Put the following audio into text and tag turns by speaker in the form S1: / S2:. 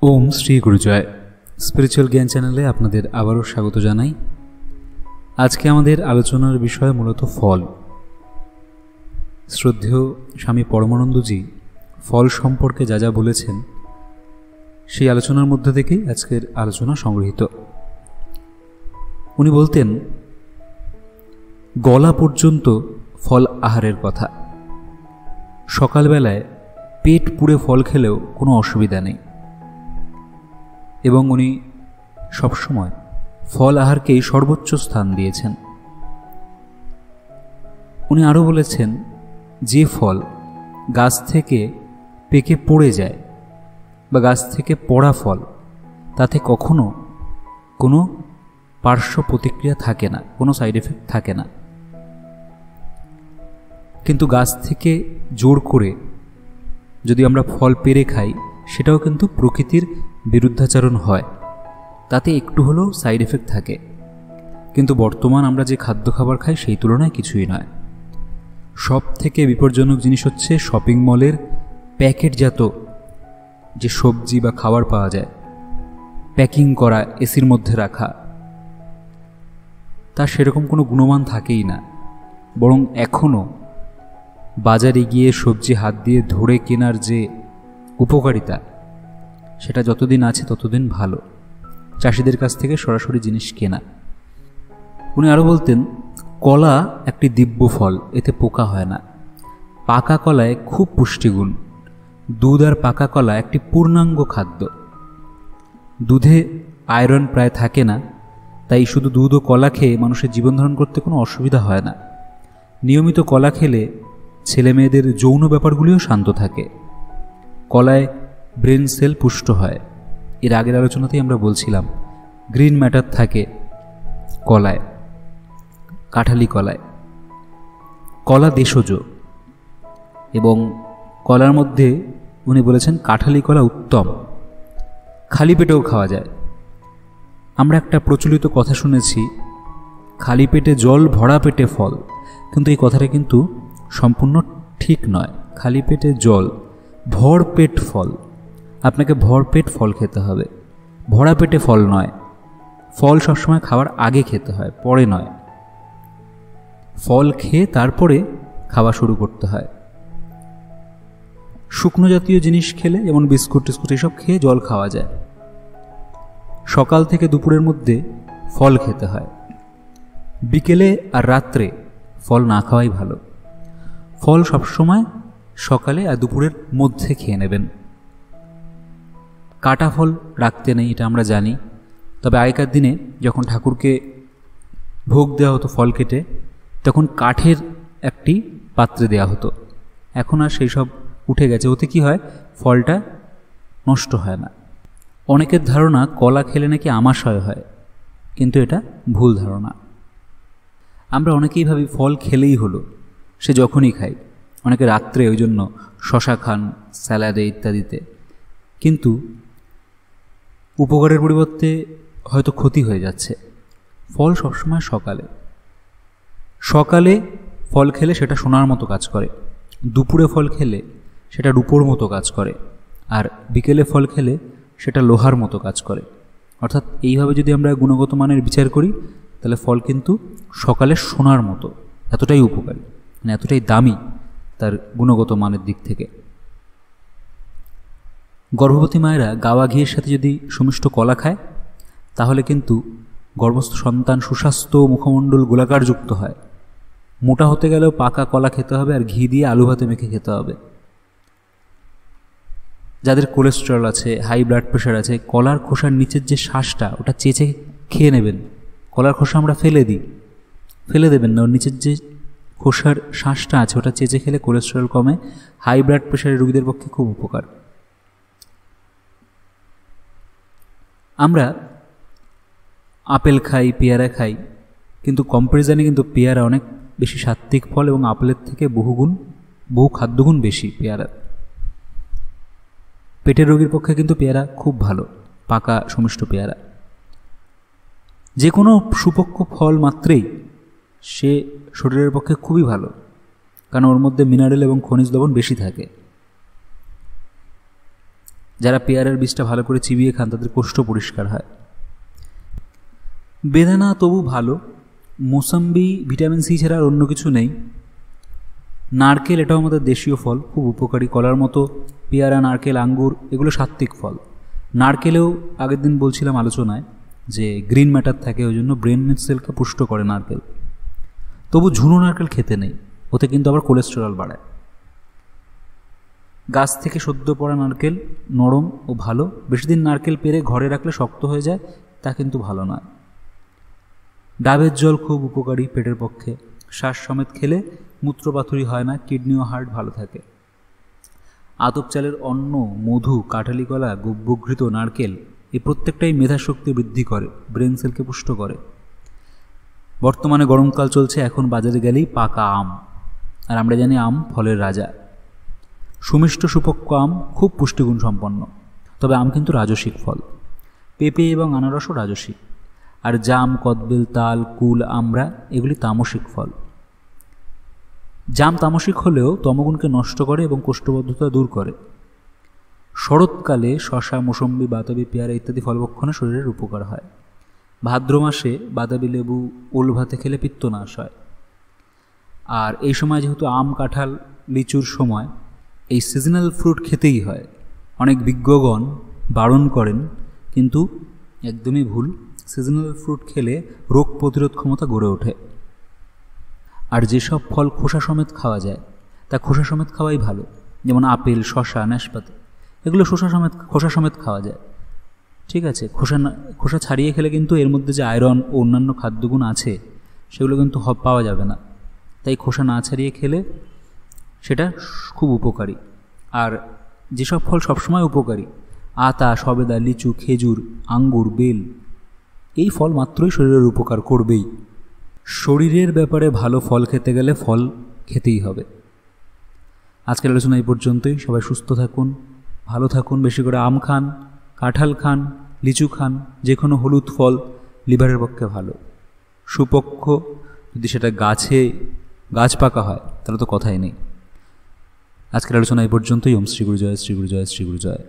S1: ওম Shri গুরুজয় spiritual জ্ঞান চ্যানেলে আপনাদের আবারও স্বাগত জানাই। আজকে আমাদের আলোচনার বিষয় মূলত ফল। শ্রদ্ধেয় স্বামী পরমানন্দজি ফল সম্পর্কে যা যা বলেছেন সেই আলোচনার মধ্যে থেকেই আজকের আলোচনা সংগৃহীত। উনি বলতেন, গলা পর্যন্ত ফল আহারের কথা। সকালবেলায় পেট পুড়ে ফল খেলেও কোনো অসুবিধা নেই, এবং উনি সবসময় ফল আহারকেই সর্বোচ্চ স্থান দিয়েছেন। উনি আরও বলেছেন, যে ফল গাছ থেকে পেকে পড়ে যায় বা গাছ থেকে পড়া ফল, তাতে কখনো কোনো পার্শ্ব প্রতিক্রিয়া থাকে না, কোনো সাইড এফেক্ট থাকে না। কিন্তু গাছ থেকে জোর করে যদি আমরা ফল পেরে খাই, সেটাও কিন্তু প্রকৃতির বিরুদ্ধাচরণ হয়, তাতে একটু হলেও সাইড এফেক্ট থাকে। কিন্তু বর্তমান আমরা যে খাদ্য খাবার খাই সেই তুলনায় কিছুই নয়। সব থেকে বিপজ্জনক জিনিস হচ্ছে শপিং মলের প্যাকেটজাত যে সবজি বা খাবার পাওয়া যায়, প্যাকিং করা, এসির মধ্যে রাখা, তা সেরকম কোনো গুণমান থাকেই না। বরং এখনও বাজারে গিয়ে সবজি হাত দিয়ে ধরে কেনার যে উপকারিতা, সেটা যতদিন আছে ততদিন ভালো, চাষিদের কাছ থেকে সরাসরি জিনিস কেনা। উনি আরও বলতেন, কলা একটি দিব্য ফল, এতে পোকা হয় না। পাকা কলায় খুব পুষ্টিগুণ। দুধ আর পাকা কলা একটি পূর্ণাঙ্গ খাদ্য। দুধে আয়রন প্রায় থাকে না, তাই শুধু দুধ ও কলা খেয়ে মানুষের জীবন ধারণ করতে কোনো অসুবিধা হয় না। নিয়মিত কলা খেলে ছেলে মেয়েদের যৌন ব্যাপারগুলিও শান্ত থাকে। কলায় ব্রেন সেল পুষ্ট হয়। এর আগের আলোচনাতেই আমরা বলছিলাম, গ্রিন ম্যাটার থাকে কলায়, কাঁঠালি কলায়। কলা দেশজ, এবং কলার মধ্যে উনি বলেছেন কাঁঠালি কলা উত্তম, খালি পেটেও খাওয়া যায়। আমরা একটা প্রচলিত কথা শুনেছি, খালি পেটে জল, ভরা পেটে ফল, কিন্তু এই কথাটা কিন্তু সম্পূর্ণ ঠিক নয়। খালি পেটে জল, ভর পেট ফল। আপনাকে ভরপেট ফল খেতে হবে, ভরা পেটে ফল নয়। ফল সবসময় খাওয়ার আগে খেতে হয়, পরে নয়। ফল খেয়ে তারপরে খাওয়া শুরু করতে হয়। শুকনো জাতীয় জিনিস খেলে, যেমন বিস্কুট টিস্কুট এসব খেয়ে জল খাওয়া যায়। সকাল থেকে দুপুরের মধ্যে ফল খেতে হয়। বিকেলে আর রাত্রে ফল না খাওয়াই ভালো। ফল সবসময় সকালে আর দুপুরের মধ্যে খেয়ে নেবেন। কাটা ফল রাখতে নেই, এটা আমরা জানি। তবে আগেকার দিনে যখন ঠাকুরকে ভোগ দেওয়া হতো ফল কেটে, তখন কাঠের একটি পাত্রে দেওয়া হতো। এখন আর সেই সব উঠে গেছে। ওতে কি হয়, ফলটা নষ্ট হয় না। অনেকের ধারণা কলা খেলে নাকি আমাশয় হয়, কিন্তু এটা ভুল ধারণা। আমরা অনেকেই ভাবি ফল খেলেই হলো, সে যখনই খাই। অনেকে রাত্রে ওই জন্য শশা খান স্যালাডে ইত্যাদিতে, কিন্তু উপকারের পরিবর্তে হয়তো ক্ষতি হয়ে যাচ্ছে। ফল সবসময় সকালে। সকালে ফল খেলে সেটা সোনার মতো কাজ করে, দুপুরে ফল খেলে সেটা রূপোর মতো কাজ করে, আর বিকেলে ফল খেলে সেটা লোহার মতো কাজ করে। অর্থাৎ এইভাবে যদি আমরা গুণগত মানের বিচার করি, তাহলে ফল কিন্তু সকালে সোনার মতো, এতটাই উপকারী, মানে এতটাই দামি তার গুণগত মানের দিক থেকে। গর্ভবতী মায়েরা গাওয়া ঘিয়ের সাথে যদি সুমিষ্ট কলা খায়, তাহলে কিন্তু গর্ভস্থ সন্তান সুস্বাস্থ্য, মুখমণ্ডল গোলাকারযুক্ত হয়। মোটা হতে গেলেও পাকা কলা খেতে হবে, আর ঘি দিয়ে আলু ভাতে মেখে খেতে হবে। যাদের কোলেস্টেরল আছে, হাই ব্লাড প্রেশার আছে, কলার খোসার নিচের যে শ্বাসটা, ওটা চেঁচে খেয়ে নেবেন। কলার খোসা আমরা ফেলে দিই, ফেলে দেবেন না। ওর নিচের যে খোসার শ্বাসটা আছে, ওটা চেঁচে খেলে কোলেস্টেরল কমে। হাই ব্লাড প্রেশারের রোগীদের পক্ষে খুব উপকার। আমরা আপেল খাই, পেয়ারা খাই, কিন্তু কম্পারিজনে কিন্তু পেয়ারা অনেক বেশি সাত্ত্বিক ফল, এবং আপেলের থেকে বহু খাদ্যগুণ বেশি পেয়ারা। পেটের রোগীর পক্ষে কিন্তু পেয়ারা খুব ভালো, পাকা সুমিষ্ট পেয়ারা। যে কোনো সুপক্ষ ফল মাত্রেই সে শরীরের পক্ষে খুবই ভালো, কারণ ওর মধ্যে মিনারেল এবং খনিজ লবণ বেশি থাকে। যারা পেয়ারার বীজটা ভালো করে চিবিয়ে খান তাদের কোষ্ঠ পরিষ্কার হয়। বেদানা তবু ভালো। মোসাম্বি ভিটামিন সি ছাড়া আর অন্য কিছু নেই। নারকেল, এটাও আমাদের দেশীয় ফল, খুব উপকারী। কলার মতো পেয়ারা, নারকেল, আঙ্গুর এগুলো সাত্ত্বিক ফল। নারকেলেও আগের দিন বলছিলাম আলোচনায় যে গ্রিন ম্যাটার থাকে, ওই জন্য ব্রেন সেলকে পুষ্ট করে নারকেল। তবু ঝুনো নারকেল খেতে নেই, ওতে কিন্তু আবার কোলেস্টেরল বাড়ায়। গাছ থেকে সদ্য পড়া নারকেল নরম ও ভালো। বেশি দিন নারকেল পেরে ঘরে রাখলে শক্ত হয়ে যায়, তা কিন্তু ভালো নয়। ডাবের জল খুব উপকারী পেটের পক্ষে। শ্বাস সমেত খেলে মূত্রপাথুরি হয় না, কিডনি ও হার্ট ভালো থাকে। আতপ চালের অন্ন, মধু, কাঁঠালি কলা, গব্যঘৃত, নারকেল এই প্রত্যেকটাই মেধাশক্তি বৃদ্ধি করে, ব্রেন সেলকে পুষ্ট করে। বর্তমানে গরমকাল চলছে, এখন বাজারে গেলেই পাকা আম। আর আমরা জানি আম ফলের রাজা। সুমিষ্ট সুপক্ক আম খুব পুষ্টিগুণ সম্পন্ন। তবে আম কিন্তু রাজসিক ফল। পেঁপে এবং আনারসও রাজসিক। আর জাম, কদবেল, তাল, কুল, আমড়া এগুলি তামসিক ফল। জাম তামসিক হলেও তমগুণকে নষ্ট করে এবং কোষ্ঠবদ্ধতা দূর করে। শরৎকালে শশা, মোসম্বি, বাতাবি, পেয়ারা ইত্যাদি ফলভক্ষণে শরীরের উপকার হয়। ভাদ্র মাসে বাতাবি লেবু ওল ভাতে খেলে পিত্তনাশ হয়। আর এই সময় যেহেতু আম, কাঁঠাল, লিচুর সময়, এই সিজনাল ফ্রুট খেতেই হয়। অনেক বিজ্ঞগণ বারণ করেন, কিন্তু একদমই ভুল। সিজনাল ফ্রুট খেলে রোগ প্রতিরোধ ক্ষমতা গড়ে ওঠে। আর যেসব ফল খোসা সমেত খাওয়া যায় তা খোসা সমেত খাওয়াই ভালো। যেমন আপেল, শশা, নাশপাতি এগুলো খোসা সমেত খাওয়া যায়, ঠিক আছে। খোসা ছাড়িয়ে খেলে কিন্তু এর মধ্যে যে আয়রন ও অন্যান্য খাদ্যগুণ আছে সেগুলো কিন্তু পাওয়া যাবে না। তাই খোসা না ছাড়িয়ে খেলে সেটা খুব উপকারী। আর যেসব ফল সবসময় উপকারী, আতা, সবেদা, লিচু, খেজুর, আঙ্গুর, বেল, এই ফল মাত্রই শরীরের উপকার করবেই। শরীরের ব্যাপারে ভালো ফল খেতে গেলে ফল খেতেই হবে। আজকের আলোচনা এই পর্যন্তই। সবাই সুস্থ থাকুন, ভালো থাকুন। বেশি করে আম খান, কাঁঠাল খান, লিচু খান। যে কোনো হলুদ ফল লিভারের পক্ষে ভালো। সুপক্ষ যদি সেটা গাছ পাকা হয় তাহলে তো কথাই নেই। আজকের আলোচনা এই পর্যন্তই। ওম শ্রী গুরু জয়, শ্রী গুরু জয়, শ্রী গুরু জয়।